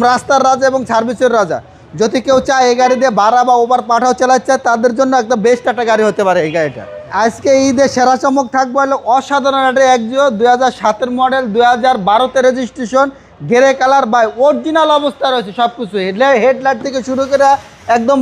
রাস্তার রাজা এবং সার্ভিসের রাজা। যদি কেউ চায় এই গাড়ি দিয়ে ভাড়া বা ওভার পাঠাও চালাচ্ছে তাদের জন্য একদম বেস্ট একটা গাড়ি হতে পারে এই গাড়িটা। আজকে ঈদে সেরা চমক থাকবে হলো অসাধারণ একটা একজিও 2007 মডেল 2012-তে registration, grey colour by original অবস্থা রয়েছে সব কিছু, হেডলাইট থেকে শুরু করে একদম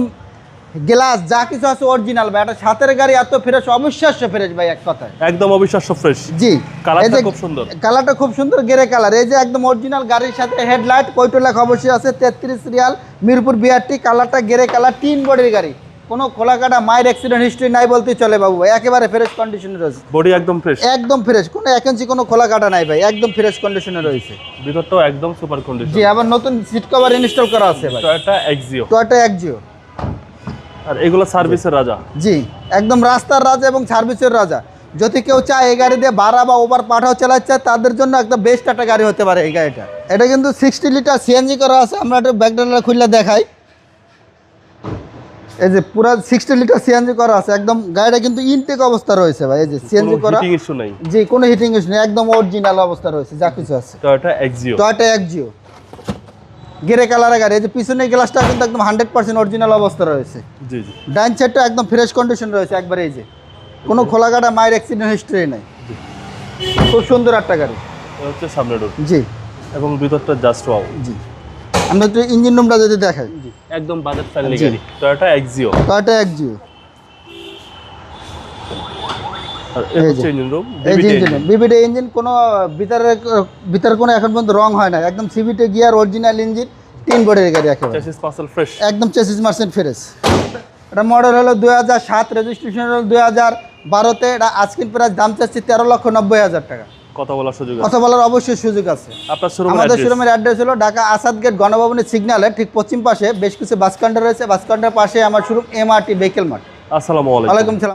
গ্লাস যা কিছু আছে অরিজিনাল ভাই। একটা সাতের গাড়ি এত ফ্রেশ, অবিশ্বাস্য ফ্রেশ ভাই, এক কথায় একদম অবিশ্বাস্য ফ্রেশ। জি, কালারটা খুব সুন্দর, কালারটা খুব সুন্দর গ্রে কালার। এই যে একদম অরিজিনাল গাড়ির সাথে হেডলাইট, কয়টো লেখা অবশ্যই আছে 33 সিরিয়াল মিরপুর বিআরটি। কালারটা গ্রে কালার, 3 বডির গাড়ি, কোনো খোলা কাটা মায়ের অ্যাক্সিডেন্ট হিস্ট্রি নাই বলতেই চলে বাবু ভাই, একেবারে ফ্রেশ কন্ডিশনে রয়েছে। বডি একদম ফ্রেশ, একদম ফ্রেশ, কোনো এক ইঞ্চি কোনো খোলা কাটা নাই ভাই, একদম ফ্রেশ কন্ডিশনে রয়েছে। ভিতরটাও একদম সুপার কন্ডিশন। জি, আবার নতুন সিট কভার ইনস্টল করা আছে ভাই। Toyota Axio, Toyota Axio. আর এগুলো সার্ভিসের রাজা। জি, একদম রাস্তার রাজা এবং সার্ভিসের রাজা। যদি কেউ চায় এই গাড়ি দিয়ে ভাড়া বা ওভার পাঠাও চালাচ্ছে তাদের জন্য একটা বেস্ট একটা গাড়ি হতে পারে এই গাড়িটা। এটা কিন্তু 60 লিটার সিএনজি করা আছে। আমরা একটা ব্যাকডালার খুললে দেখাই, এই যে পুরো 60 লিটার সিএনজি করা আছে। একদম গাড়িটা কিন্তু ইনটেক অবস্থা রয়েছে ভাই, এই যে সিএনজি করা, হিটিং ইস্যু নাই। জি, কোনো হিটিং ইস্যু নেই, একদম অরিজিনাল অবস্থা রয়েছে যা কিছু আছে। Toyota Axio, Toyota Axio grey কালারের গাড়ি। এই যে পিছনের গ্লাসটা কিন্তু একদম 100% অরিজিনাল অবস্থা রয়েছে। জি জি। ডাইন সাইডটা একদম ফ্রেশ কন্ডিশন রয়েছে একবারে, এই যে কোনো খোলা কাটা মায়ের অ্যাক্সিডেন্ট হিস্ট্রি নেই। খুব সুন্দর একটা গাড়ি। এটা হচ্ছে সামনের ডোর। জি, এবং ভিতরটা জাস্ট ওয়াও। জি, আমরা একটু ইঞ্জিন রুমটা যদি দেখাই, একদম বাজেট ফ্রেন্ডলি গাড়ি, টয়োটা এক্সিও। Toyota Axio. আর এই হচ্ছে ইঞ্জিন রুম, এই যে ইঞ্জিন, বিবিডি ইঞ্জিন, কোনো ভিতরে কোনো এখন পর্যন্ত রং হয় না, একদম সিভিটি গিয়ার, অরিজিনাল ইঞ্জিন, 3 বডির গাড়ি একেবারে, চেসিস মাসল ফ্রেশ, একদম চেসিস মার্সেন্ট ফ্রেশ। এটা মডেল হলো 2007, রেজিস্ট্রেশন হলো 2012-তে। এটা আজকের প্রাইস দাম চাচ্ছি 13,90,000 টাকা। কথা বলার সুযোগ আছে, কথা বলার অবশ্যই সুযোগ আছে। আপনার শোরুম, আমাদের শোরুমের অ্যাড্রেস হলো ঢাকা আসাদ গেট গণভবনের সিগন্যালের ঠিক পশ্চিম পাশে বেশ কিছু বাস কাউন্টার রয়েছে। বাস কাউন্টারের পাশে আমার শোরুম, এমআরটি ভেহিকেল মার্ট। আসসালামু আলাইকুম। ওয়ালাইকুম সালাম।